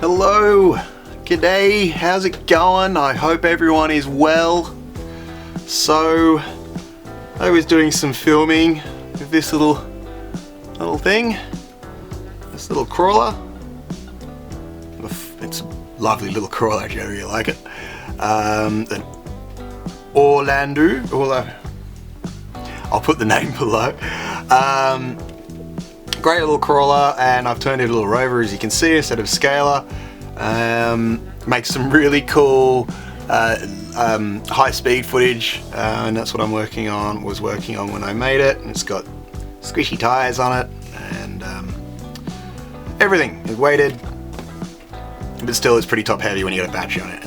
Hello, g'day, how's it going? I hope everyone is well. So, I was doing some filming with this little thing, this little crawler. It's a lovely little crawler, I really like it. An Orlando, I'll put the name below. Great little crawler, and I've turned it into a little rover, as you can see, instead of scalar. Makes some really cool high-speed footage, and that's what was working on when I made it. And it's got squishy tires on it, and everything is weighted, but still it's pretty top heavy when you got a battery on it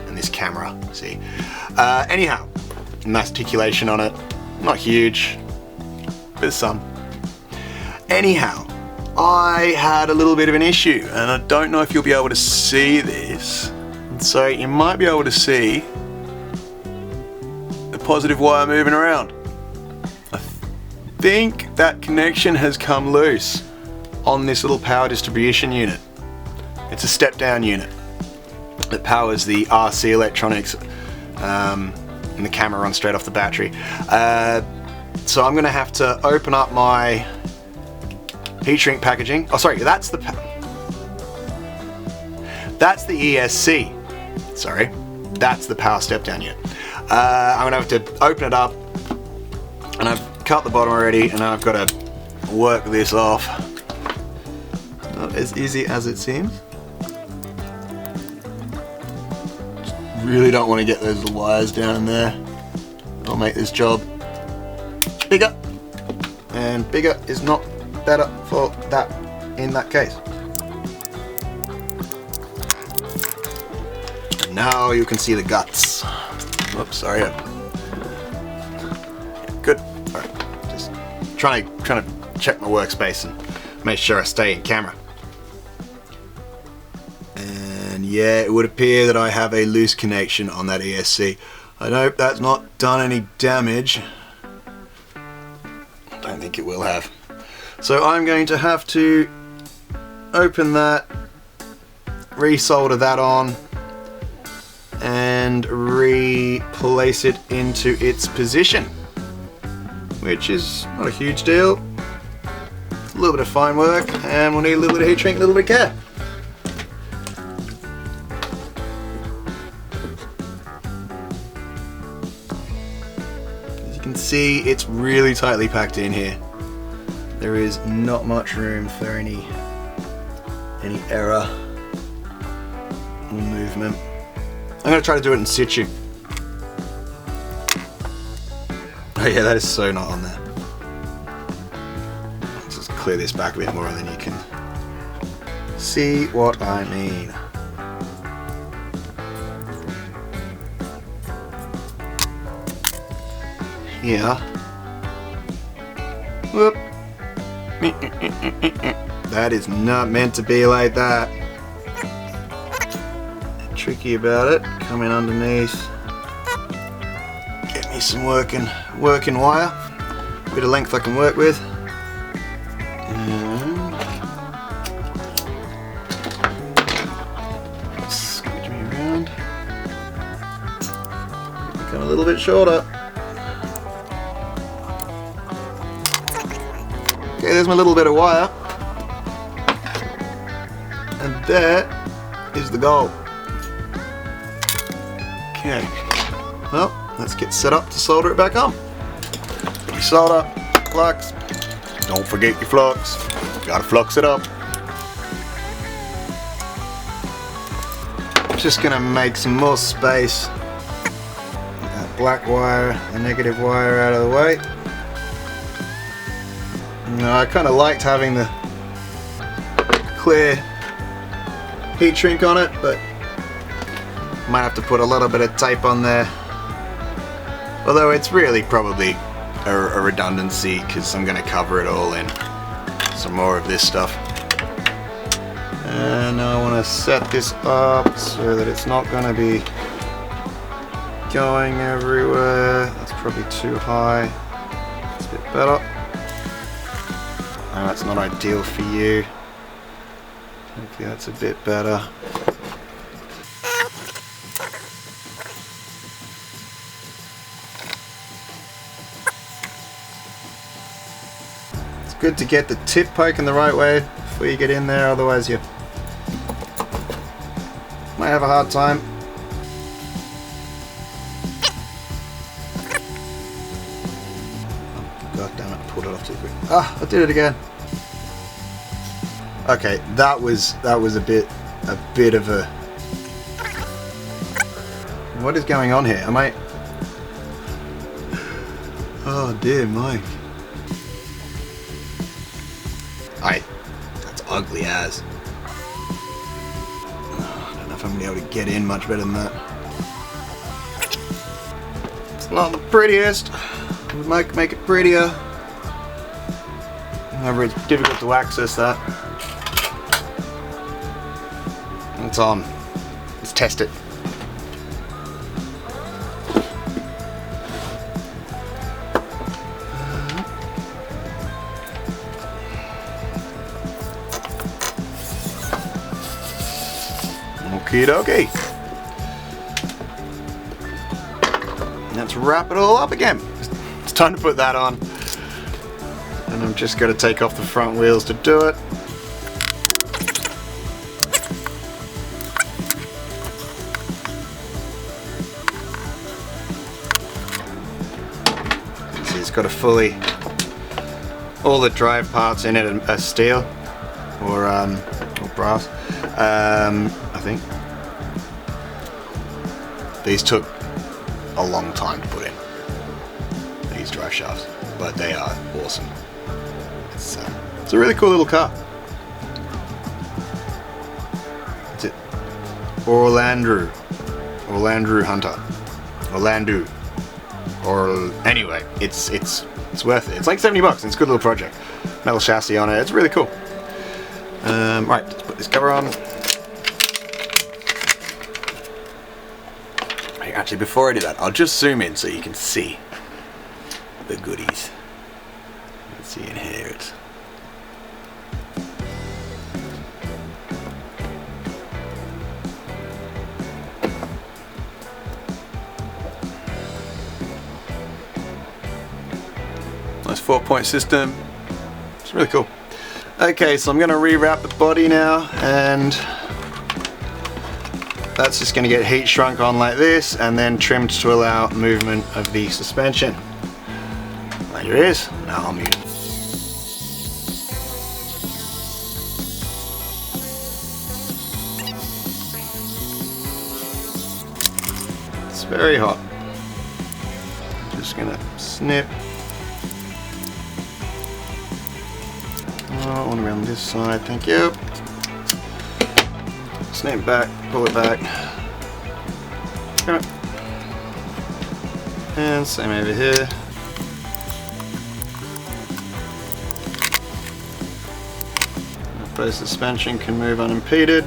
and this camera. See, anyhow, nice articulation on it, not huge, but some. Anyhow, I had a little bit of an issue, and I don't know if you'll be able to see this. So you might be able to see the positive wire moving around. I think that connection has come loose on this little power distribution unit. It's a step-down unit that powers the RC electronics, and the camera runs straight off the battery. So I'm going to have to open up my heat shrink packaging. Oh, sorry, that's the ESC. Sorry, that's the power step down unit. I'm gonna have to open it up, and I've cut the bottom already, and I've got to work this off. Not as easy as it seems. Just really don't want to get those little wires down in there. It'll make this job bigger, and bigger is not better for that in that case. And now you can see the guts. Oops, sorry. Good. Alright. Just trying to check my workspace and make sure I stay in camera. And yeah, it would appear that I have a loose connection on that ESC. I hope that's not done any damage. I don't think it will have. So I'm going to have to open that, resolder that on, and replace it into its position, which is not a huge deal. A little bit of fine work, and we'll need a little bit of heat shrink, a little bit of care. As you can see, it's really tightly packed in here. There is not much room for any error or movement. I'm going to try to do it in situ. Oh yeah, that is so not on there. Let's just clear this back a bit more, and then you can see what I mean. Here. Whoop. That is not meant to be like that. Tricky about it, coming underneath. Get me some working wire. Bit of length I can work with. And squeeze me around. Become a little bit shorter. Okay, there's my little bit of wire, and that is the goal. Okay, well, let's get set up to solder it back on. Your solder, flux, don't forget your flux, gotta flux it up. Just gonna make some more space. Get that black wire, the negative wire out of the way. I kind of liked having the clear heat shrink on it, but might have to put a little bit of tape on there. Although it's really probably a redundancy, because I'm going to cover it all in some more of this stuff. And now I want to set this up so that it's not going to be going everywhere. That's probably too high. It's a bit better. No, that's not ideal for you. Hopefully that's a bit better. It's good to get the tip poking the right way before you get in there, otherwise you might have a hard time. Oh, God damn it, I pulled it off too quick. Ah, I did it again. Okay, that was a bit of a... What is going on here? Am I... Oh dear Mike. That's ugly as. I don't know if I'm gonna be able to get in much better than that. It's not the prettiest. We might make it prettier. However, it's difficult to access that. It's on. Let's test it. Okie dokie. Let's wrap it all up again. It's time to put that on. And I'm just going to take off the front wheels to do it. See, it's got a fully... All the drive parts in it are steel or brass. I think these took a long time to put in, these drive shafts, but they are awesome. It's a really cool little car. That's it. Orlandru Hunter. Orlandru. Or anyway, it's worth it. It's like 70 bucks. It's a good little project. Metal chassis on it. It's really cool. Right, let's put this cover on. Actually, before I do that, I'll just zoom in so you can see the goodies. Let's see in here. It's nice 4-point system. It's really cool. Okay, so I'm going to rewrap the body now, and that's just going to get heat shrunk on like this and then trimmed to allow movement of the suspension. There it is. Now I'll mute it. It's very hot. Just going to snip. Oh, one around this side, thank you. Snap back, pull it back. Okay. And same over here. The suspension can move unimpeded.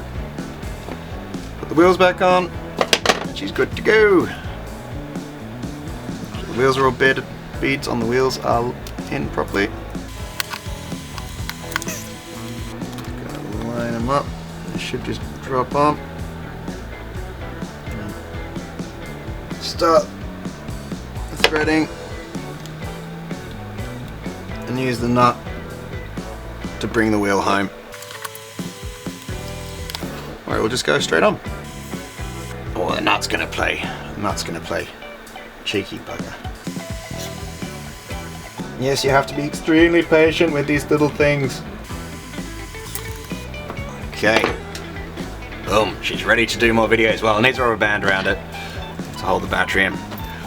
Put the wheels back on, and she's good to go. So the wheels are all bedded, beads on the wheels are in properly. Gotta line them up. They should just drop on. Start the threading and use the nut to bring the wheel home. Or it will just go straight on. Oh, the nut's gonna play. The nut's gonna play cheeky bugger. Yes, you have to be extremely patient with these little things. Okay. Boom, she's ready to do more videos. Well, it needs a rubber band around it to hold the battery in,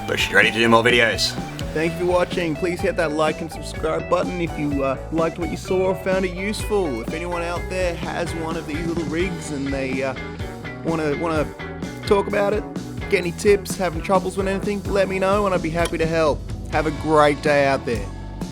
but she's ready to do more videos. Thank you for watching. Please hit that like and subscribe button if you liked what you saw or found it useful. If anyone out there has one of these little rigs and they want to talk about it, get any tips, having troubles with anything, let me know and I'd be happy to help. Have a great day out there.